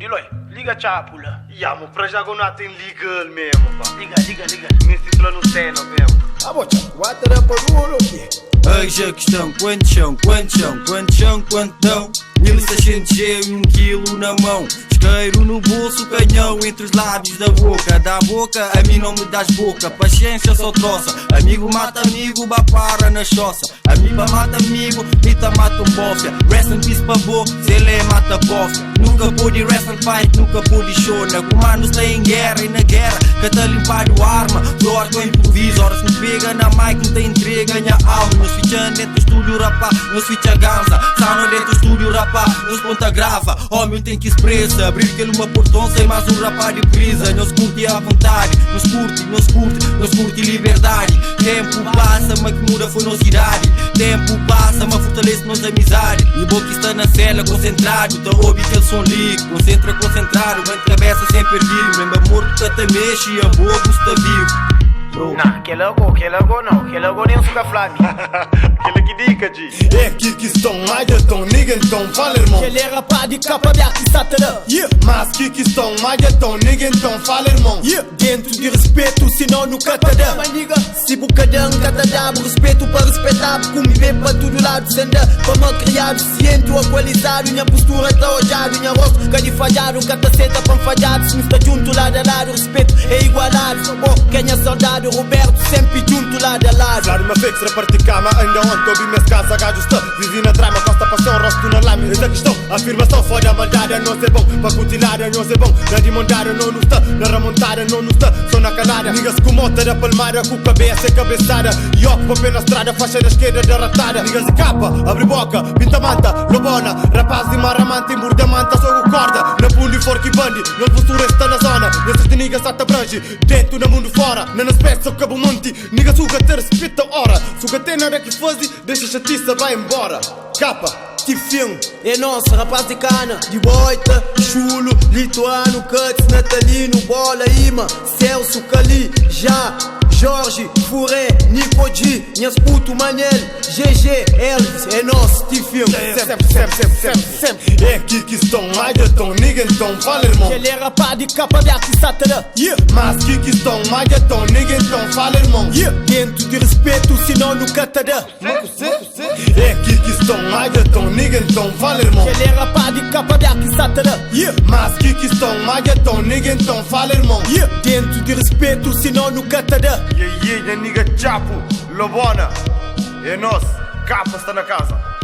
Diloi, liga ceapulă. Ia, mă, prăjagonat în legal mesmo, pá. Liga. Nesse titular no cena mesmo. Ah, bocha, guarda da parolo, ok? Haja questão, quantão. 1600 e 1 quilo na mão. Isqueiro no bolso, canhão entre os lábios da boca. Da boca, a mim não me das boca. Paciência só troça. Amigo mata amigo, para na choça. Amigo mata amigo, Nita mata bofia. Rest in peace pra bo, Zele mata bofia. Nunca pude rest and fight, nunca pude chona. Comandos tem em guerra e na guerra cata limpar o arma, flor com improviso. Horas me pega na mic, não tem entrega, minha alma. Nos fichando dentro do estúdio rapá, nos ficha ganza. Sano dentro do estúdio rapá, nos ponta grava. Homem tem que expressa, abrir aquele uma portão sem mais um rapá de brisa. Nos curte à vontade, nos curte liberdade. Tempo passa, mas que muda foi nossa idade. Tempo passa, mas fortalece nossa amizade. E o que está na cela concentrado, tá ouve aquele som líquido. Concentra, concentrado, vem cabeça sem perdido. Lembra morto que até mexe e a boca está vivo. Nah, que logo não, que logo nem suga flami. Aquele que dica, G. É que estão mais então, ninguém então fala, irmão. Ele é rapaz de capa de aqui, satana. Mas que estão mais então, ninguém então fala, irmão. Dentro de respeito, senão nunca te dá. Se bocadão, cata dá, respeito para respeitar. Conviver para todo lado, senda para mal criado. Ciente, atualizado, minha postura está ojado. Minha rosto, que falhado, cata senta para falhado. Se não está junto lado a lado, respeito é igualado. Oh, quem é saudade, Roberto, sempre junto lado a lado. Claro, uma fake, será parte cama, ainda ontem ouvi minhas casas, gajo está. Vivi na trama, costa passão, rosto na lama. Essa questão, afirmação, fora a maldade, não ser bom. Para continuar, não ser bom. Na demandada, não nos está. Na remontada, não nos está. Só na calada, niggas com mota da palmada, com cabeça e cabeçada. E ocupa pé na estrada, faixa da esquerda derratada. Niggas de capa, abre boca, pinta manta, lobona. Rapaz de maramanta, emburda manta, só corda. Na pulo e fork e bandi, não postura está na zona. Nesses de niggas sata branche, dentro no mundo fora. Na aspecto só cabo monte, niggas suga ter respeito a hora. Suga ter nada que faz, deixa a chatiça, vai embora. Capa. Filme, é nosso, rapaz de cana, de boita, chulo, lituano, cuts, natalino, bola, ima, Celso, Cali, já, Jorge, Furé, Nico G, minhas puto, Manel, GG, Elvis, é nosso, filme. Sempre. É que estão mais então, ninguém então fala, irmão. Ele é rapaz de capa de aqui, satana. Mas que estão mais então, ninguém então fala, irmão. Dentro de respeito, senão nunca te dá. É que estão mais então, ninguém então fala, irmão. Ele é rapaz de capa de aqui, satana. Mas que estão mais então, ninguém então fala, irmão. Dentro de respeito, senão nunca te dá. Nigga Chapo, Lobona. É nosso, capa está na casa.